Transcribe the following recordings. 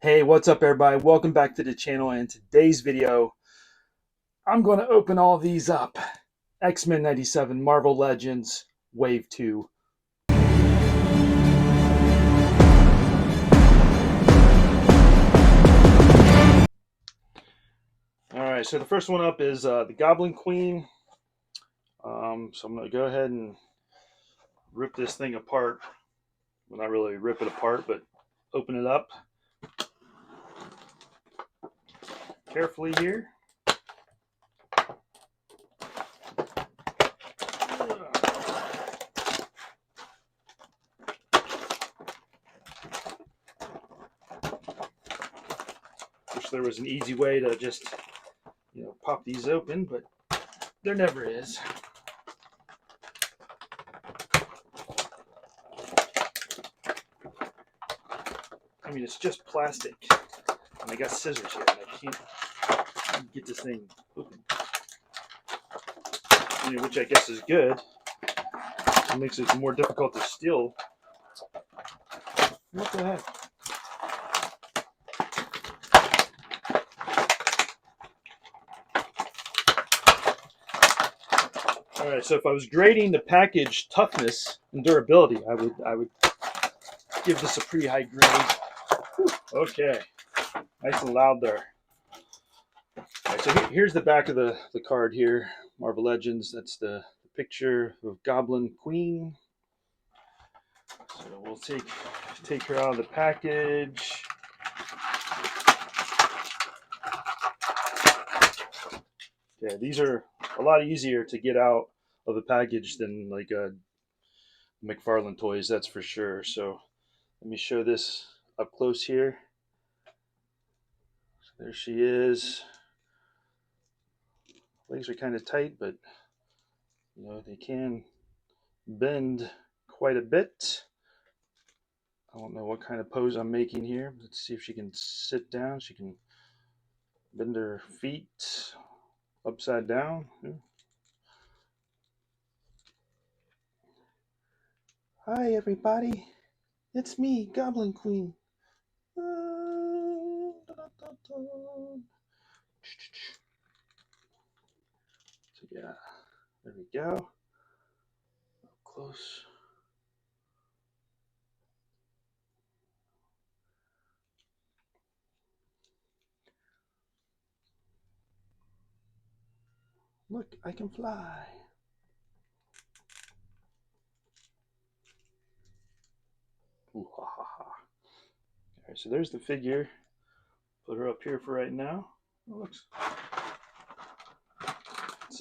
Hey, what's up everybody? Welcome back to the channel. And today's video, I'm going to open all these up. X-Men 97 Marvel Legends Wave 2. Alright, so the first one up is the Goblin Queen. So I'm going to go ahead and rip this thing apart. Well, not really rip it apart, but open it up carefully here. Wish there was an easy way to just, pop these open, but there never is. I mean, it's just plastic. And I got scissors here, and I can't get this thing open. Which I guess is good. It makes it more difficult to steal. What the heck? All right, so if I was grading the package toughness and durability, I would give this a pretty high grade. Okay, nice and loud there. All right, so here's the back of the card here. Marvel Legends. That's the picture of Goblin Queen. So we'll take her out of the package. Yeah, these are a lot easier to get out of a package than like a McFarlane toys, that's for sure. So let me show this up close here. So there she is. Legs are kind of tight, but they can bend quite a bit. I don't know what kind of pose I'm making here. Let's see if she can sit down. She can bend her feet upside down. Hi everybody, it's me, Goblin Queen. So yeah, there we go. Up close. Look, I can fly. Ooh, ha, ha, ha. All right, so there's the figure. Put her up here for right now. It looks. It's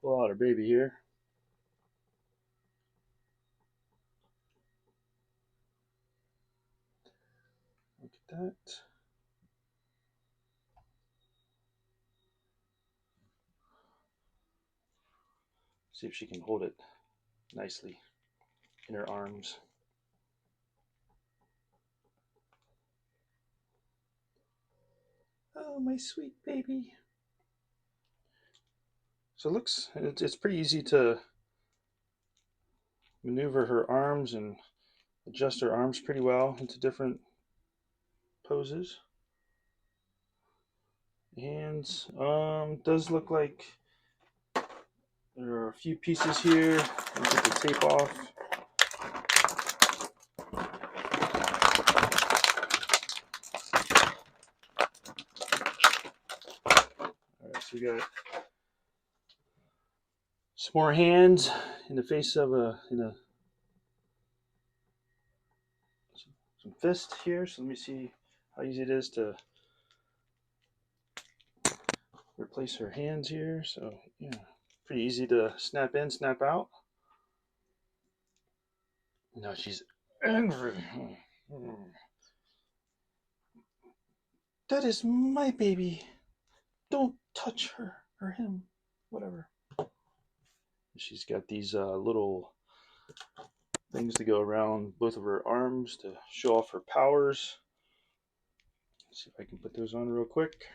pull out her baby here. Look at that. See if she can hold it nicely in her arms. Oh, my sweet baby. So it looks, it's pretty easy to maneuver her arms and adjust her arms pretty well into different poses. Hands, does look like there are a few pieces here. I'll get the tape off. Alright, so we got some more hands in the face of some fist here. So let me see how easy it is to replace her hands here. So yeah, pretty easy to snap in, snap out. Now she's angry. That is my baby. Don't touch her or him, whatever. She's got these little things to go around both of her arms to show off her powers. Let's see if I can put those on real quick.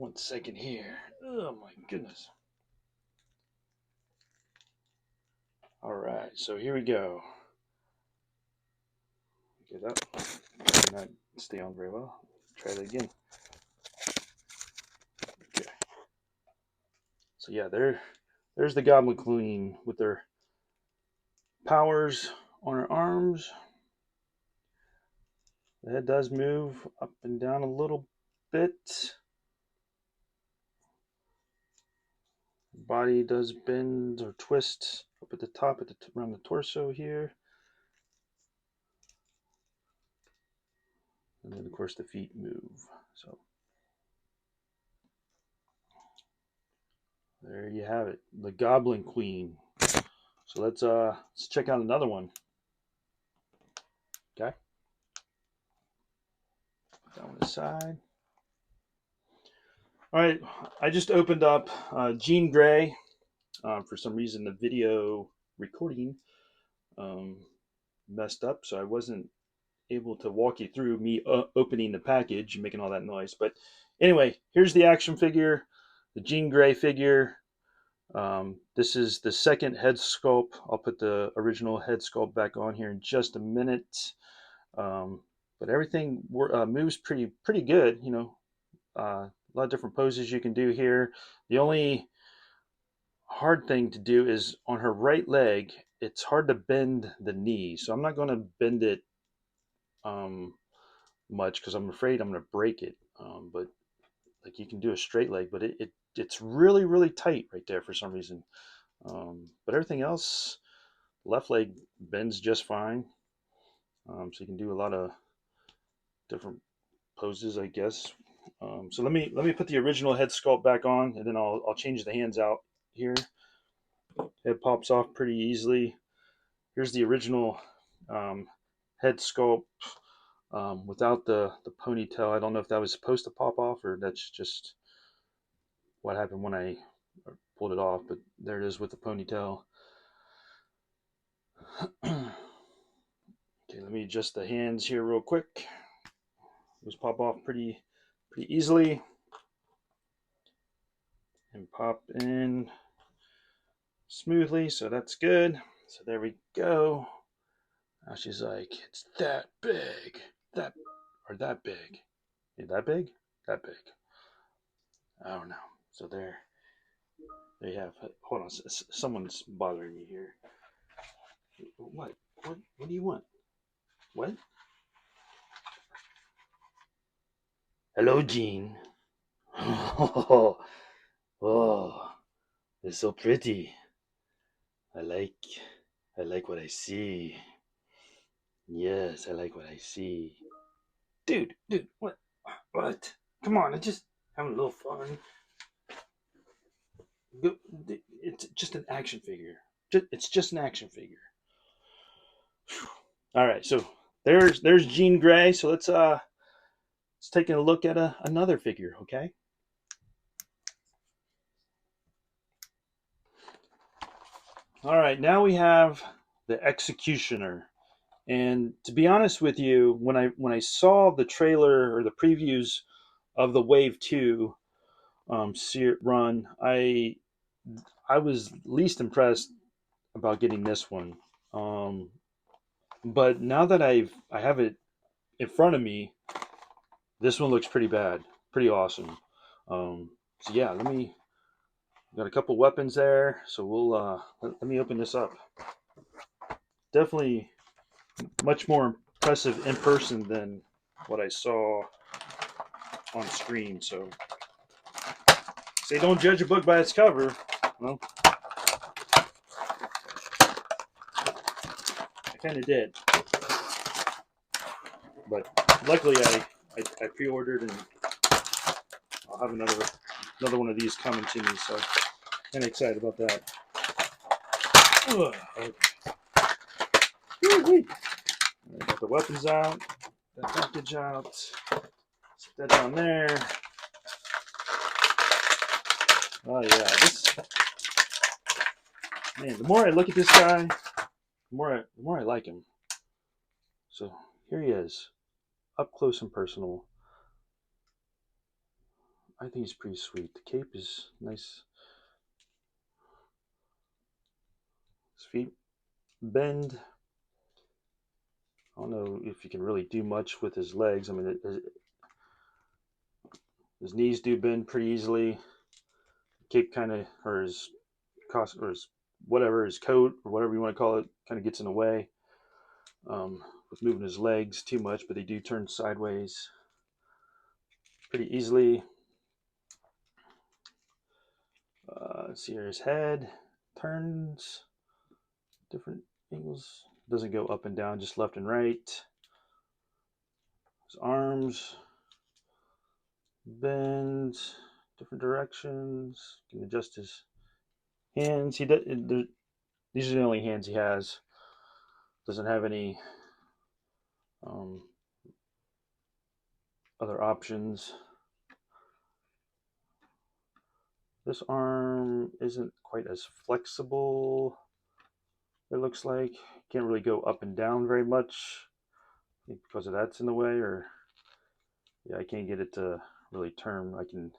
1 second here. Oh my goodness. All right, so here we go. Get up. Did not stay on very well. Try that again. Okay. So yeah, there's the Goblin Queen with their powers on her arms. The head does move up and down a little bit. The body does bend or twist up at the top, around the torso here. And then, of course, the feet move. So there you have it, the Goblin Queen. So let's check out another one. Okay. Put that one aside. All right, I just opened up Jean Grey. For some reason, the video recording messed up, so I wasn't able to walk you through me opening the package and making all that noise. But anyway, here's the action figure, the Jean Grey figure. This is the second head sculpt. I'll put the original head sculpt back on here in just a minute. But everything moves pretty good. You know, a lot of different poses you can do here. The only hard thing to do is on her right leg. It's hard to bend the knee, so I'm not going to bend it much because I'm afraid I'm going to break it. But like you can do a straight leg, but it's really tight right there for some reason. But everything else, left leg bends just fine. So you can do a lot of different poses, I guess. So let me put the original head sculpt back on, and then I'll change the hands out here. Head pops off pretty easily. Here's the original head sculpt without the ponytail. I don't know if that was supposed to pop off or that's just what happened when I pulled it off, but there it is with the ponytail. Okay, let me adjust the hands here real quick. Those pop off pretty easily and pop in smoothly, so that's good. So there we go. Now she's like, it's that big, that big. Is that big? That big. I don't know. So there you have. Hold on, someone's bothering me here. What do you want? What? Hello, Jean. Oh, it's so pretty. I like what I see. Yes, I like what I see. Dude, what? Come on, I'm just having a little fun. It's just an action figure. It's just an action figure. All right, so there's Jean Grey. So let's take a look at another figure, okay? All right, now we have the Executioner. And to be honest with you, when I saw the trailer or the previews of the Wave 2 run, I was least impressed about getting this one. But now that I have it in front of me, this one looks pretty bad, pretty awesome. So yeah, got a couple weapons there. So we'll let me open this up. Definitely much more impressive in person than what I saw on screen. So say don't judge a book by its cover. Well, I kind of did, but luckily I pre-ordered and I'll have another one of these coming to me. So kind of excited about that. Okay. Got the weapons out, that package out, set that down there. Oh yeah, man, the more I look at this guy, the more I like him. So here he is, up close and personal. I think he's pretty sweet. The cape is nice. His feet bend. I don't know if you can really do much with his legs. I mean, his knees do bend pretty easily. Cape kind of, or his cost, or his whatever, his coat or whatever you want to call it, kind of gets in the way with moving his legs too much. But they do turn sideways pretty easily. Let's see here, his head turns different angles. Doesn't go up and down, just left and right. His arms bend different directions. Can adjust his hands. These are the only hands he has. Doesn't have any other options. This arm isn't quite as flexible, it looks like. Can't really go up and down very much. I think because of that's in the way, or yeah, I can't get it to really turn. I can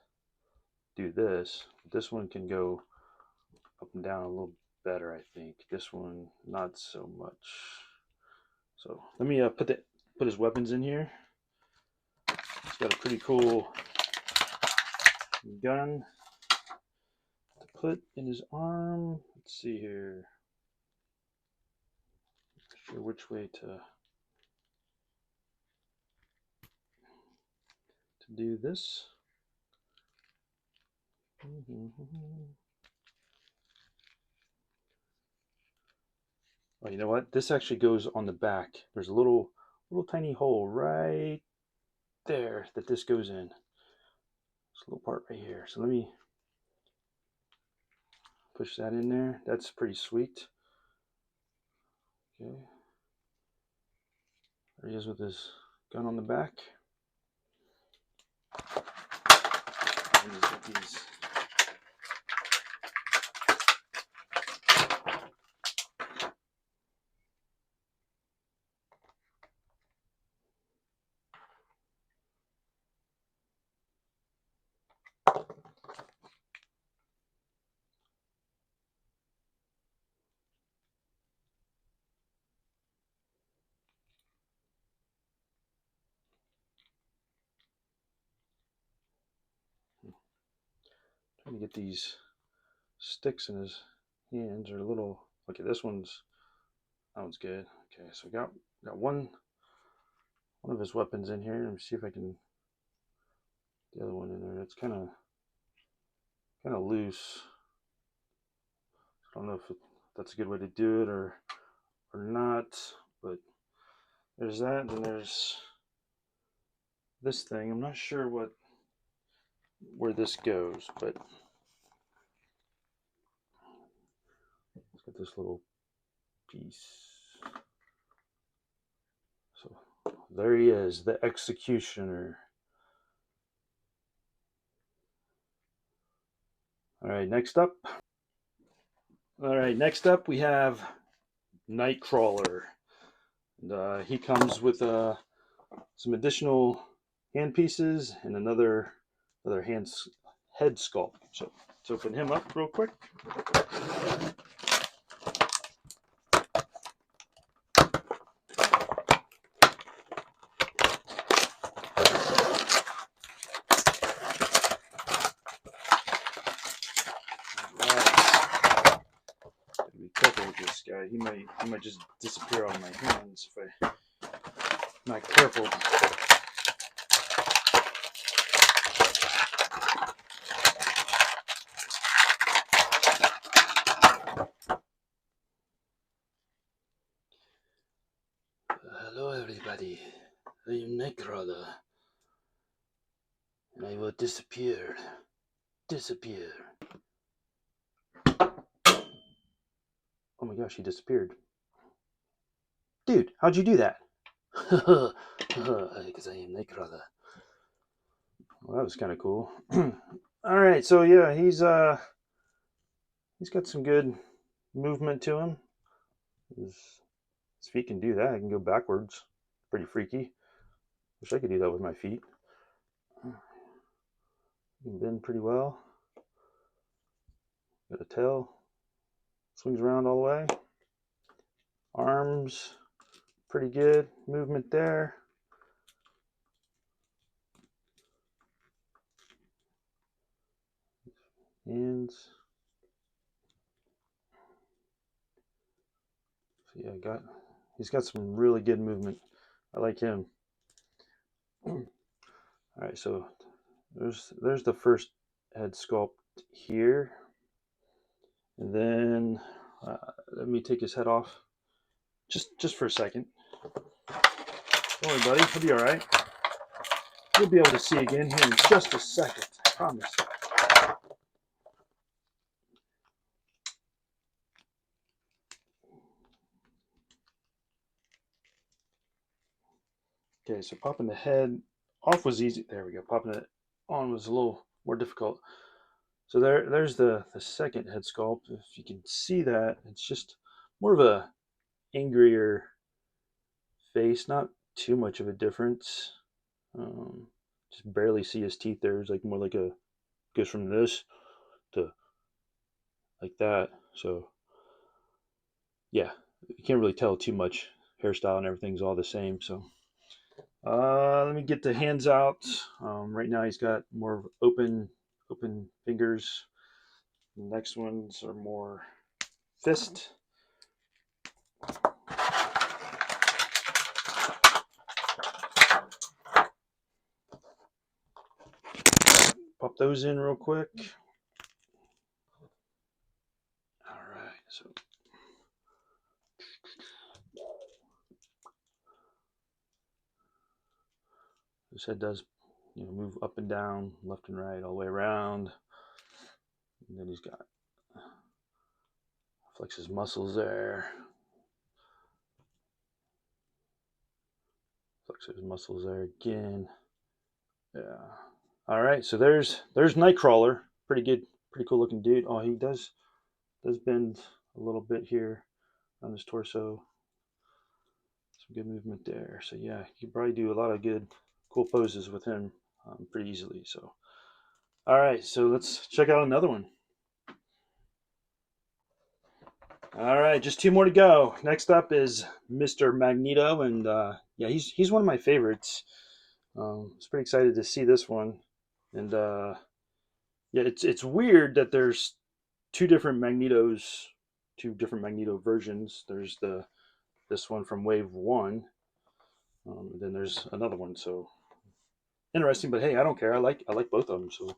do this. This one can go up and down a little better, I think. This one, not so much. So let me put his weapons in here. He's got a pretty cool gun to put in his arm. Let's see here. Not sure which way to do this. Oh, you know what? This actually goes on the back. There's a little tiny hole right there that this goes in. This little part right here. So let me push that in there. That's pretty sweet. Okay. There he is with his gun on the back. And he's got these trying to get these sticks in his hands are a little. Okay, that one's good. Okay, so I got one of his weapons in here. Let me see if I can get the other one in there. It's kind of loose. I don't know if that's a good way to do it or not, but there's that, and there's this thing. I'm not sure where this goes, but it's got this little piece. So there he is, the executioner. All right, next up we have Nightcrawler. And he comes with some additional hand pieces and another head sculpt. So let's open him up real quick. Be careful with this guy. He might just disappear out of my hands if I'm not careful. Hello everybody, I am Nightcrawler, and I will disappear. Oh my gosh, he disappeared. Dude, how'd you do that? Because I am Nightcrawler. Well, that was kind of cool. All right, so yeah, he's got some good movement to him. His feet can do that. I can go backwards. Pretty freaky. Wish I could do that with my feet. bend pretty well. Got a tail, swings around all the way. Arms, pretty good movement there. Hands. So yeah, he's got some really good movement. I like him. All right, so there's the first head sculpt here, and then let me take his head off just for a second. Don't worry, buddy. He'll be all right. You'll be able to see again here in just a second. I promise. Okay, so popping the head off was easy. There we go. Popping it on was a little more difficult. So there's the second head sculpt. If you can see that, it's just more of a angrier face. Not too much of a difference. Just barely see his teeth there. It's like more like a goes from this to like that. So yeah, you can't really tell too much. Hairstyle and everything's all the same. So let me get the hands out. Right now he's got more open fingers. The next ones are more fist. Pop those in real quick. All right, so his head does, move up and down, left and right, all the way around. And then he's got flex his muscles there. Flex his muscles there again. Yeah. All right, so there's Nightcrawler. Pretty good, pretty cool looking dude. Oh, he does bend a little bit here on his torso. Some good movement there. So yeah, you can probably do a lot of good, cool poses with him pretty easily. So, all right, so let's check out another one. All right, just two more to go. Next up is Mr. Magneto, and yeah, he's one of my favorites. I was pretty excited to see this one, and yeah, it's weird that there's two different Magnetos, two different Magneto versions. There's this one from Wave One, and then there's another one. So interesting, but hey, I don't care. I like both of them. So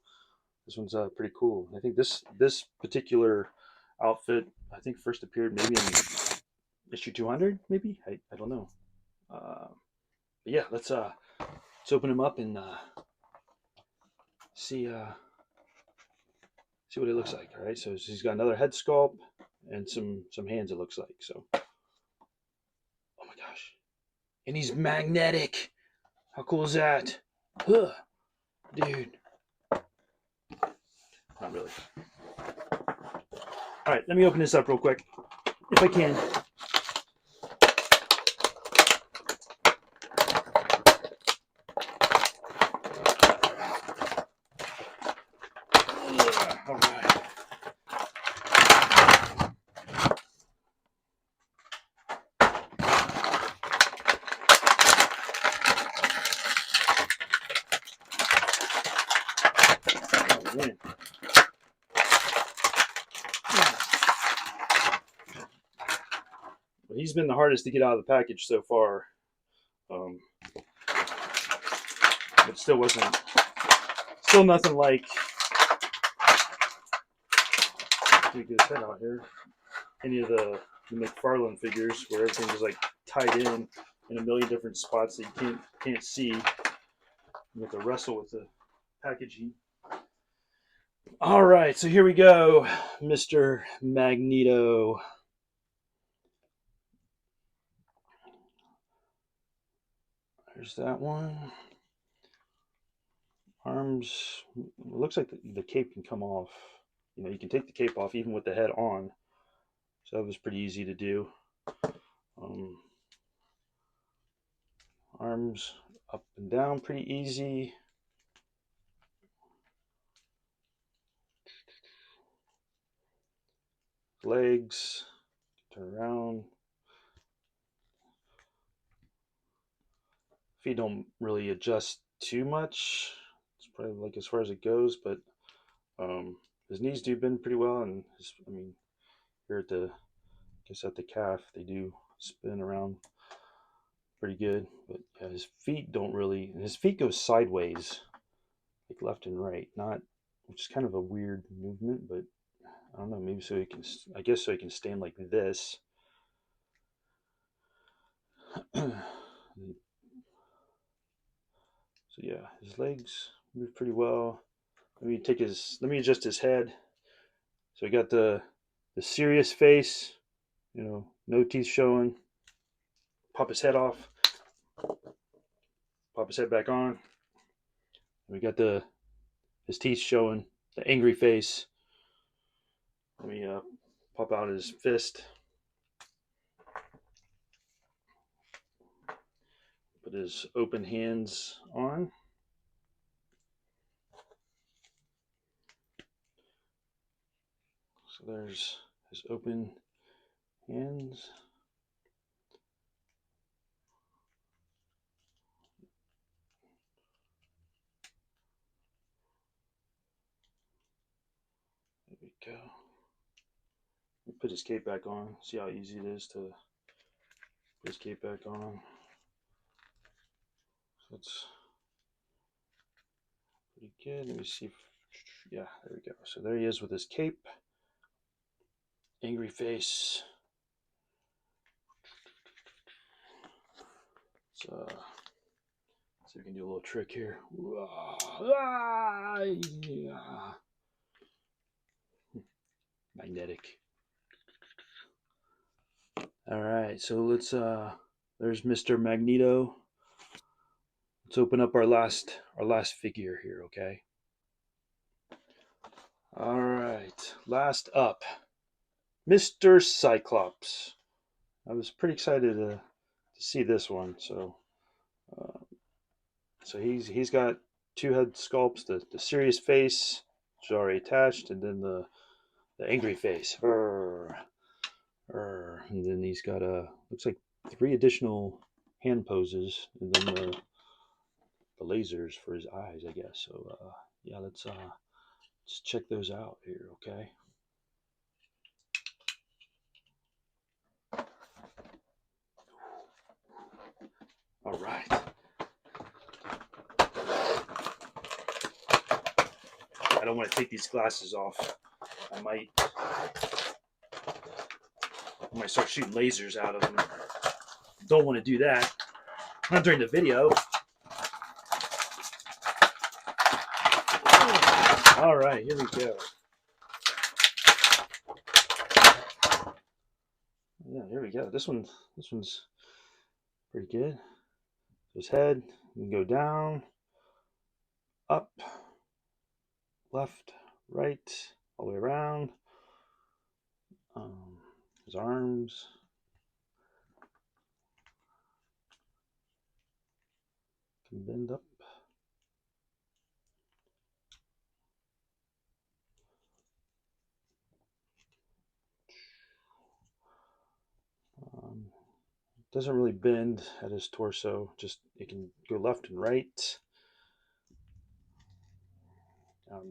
this one's pretty cool. I think this particular outfit, I think first appeared maybe in issue 200, maybe. I don't know. But yeah, let's open him up and see see what it looks like. All right, so he's got another head sculpt and some hands. It looks like so. Oh my gosh, and he's magnetic. How cool is that? Huh. Dude. Not really. All right, let me open this up real quick, if I can. All right. Oh, man. Well, he's been the hardest to get out of the package so far. But still nothing like. Let me get his head out here. Any of the McFarlane figures where everything is like tied in a million different spots that you can't see. You have to wrestle with the packaging. All right, so here we go, Mr. Magneto. There's that one. Arms. It looks like the cape can come off. You can take the cape off even with the head on. So that was pretty easy to do. Arms up and down, pretty easy. legs, turn around. Feet don't really adjust too much. It's probably like as far as it goes, but his knees do bend pretty well, and I mean, here at the, I guess at the calf, they do spin around pretty good. But yeah, his feet don't really. His feet go sideways, like left and right, not, which is kind of a weird movement, but I don't know. Maybe so he can. I guess so he can stand like this. So yeah, his legs move pretty well. Let me adjust his head. So we got the serious face, no teeth showing. Pop his head off. Pop his head back on. We got his teeth showing. The angry face. Let me pop out his fist. Put his open hands on. So there's his open hands. There we go. Put his cape back on. See how easy it is to put his cape back on. So it's pretty good. Let me see. Yeah, there we go. So there he is with his cape. Angry face. So see if we can do a little trick here. Magnetic. All right, so there's Mr. Magneto. Let's open up our last figure here, okay? All right, last up, Mr. Cyclops. I was pretty excited to see this one. So he's got two head sculpts: the serious face, which is already attached, and then the angry face. And then he's got looks like 3 additional hand poses, and then the lasers for his eyes, I guess. So yeah, let's check those out here, okay? All right. I don't want to take these glasses off. I might start shooting lasers out of them. Don't want to do that. Not during the video. All right, here we go. Yeah, here we go. This one's pretty good. His head, you can go down, up, left, right, all the way around. His arms. Can bend up. Doesn't really bend at his torso, just it can go left and right.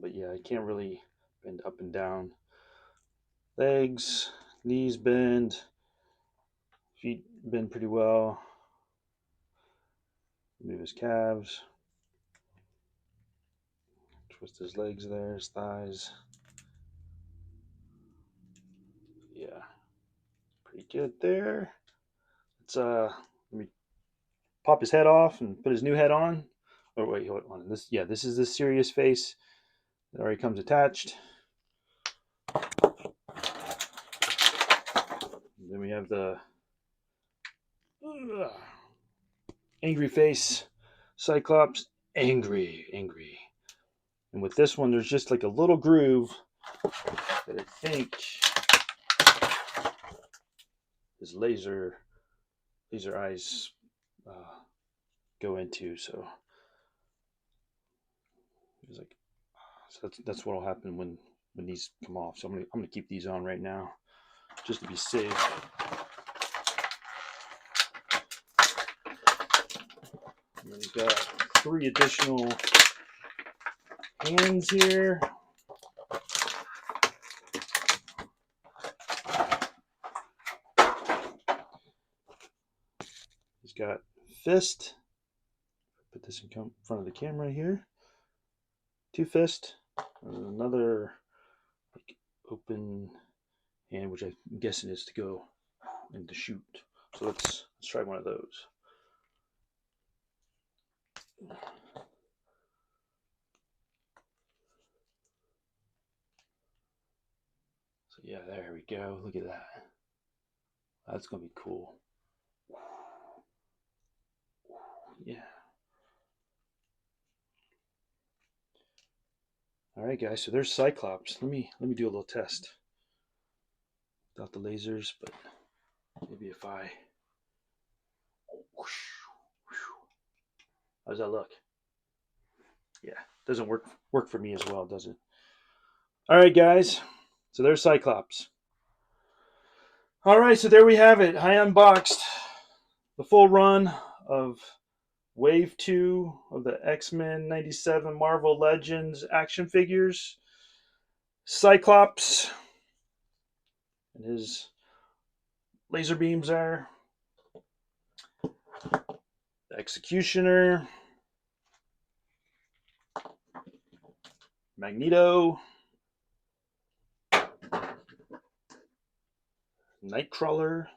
But yeah, it can't really bend up and down. Legs, knees bend, feet bend pretty well. Move his calves. Twist his legs there, his thighs. Yeah, pretty good there. Let me pop his head off and put his new head on. Oh wait, hold on. This is the serious face. It already comes attached. And then we have the angry face, Cyclops, angry. And with this one, there's just like a little groove that I think his laser eyes go into. So it's like, so that's what'll happen when these come off. So I'm gonna keep these on right now. just to be safe. And then we've got 3 additional hands here. He's got fist. Put this in front of the camera here. 2 fist. Another like, open hand, which I'm guessing is to go and to shoot. So let's try one of those. So yeah, there we go. Look at that. That's gonna be cool. Yeah. All right, guys. So there's Cyclops. Let me do a little test without the lasers, but maybe if I. How does that look? Yeah, doesn't work for me as well, does it? All right, guys. So there's Cyclops. All right, so there we have it. I unboxed the full run of Wave 2 of the X-Men 97 Marvel Legends action figures. Cyclops and his laser beams there. The Executioner. Magneto. Nightcrawler.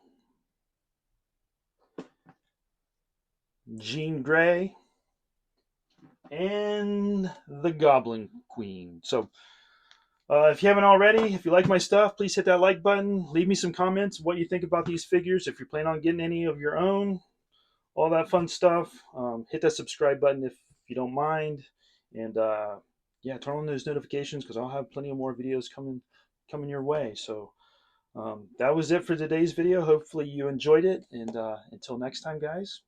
Jean Grey. And the Goblin Queen. So if you haven't already, if you like my stuff, please hit that like button. Leave me some comments what you think about these figures. If you're planning on getting any of your own, all that fun stuff. Hit that subscribe button if you don't mind. And yeah, turn on those notifications because I'll have plenty of more videos coming your way. So that was it for today's video. Hopefully you enjoyed it. And until next time, guys,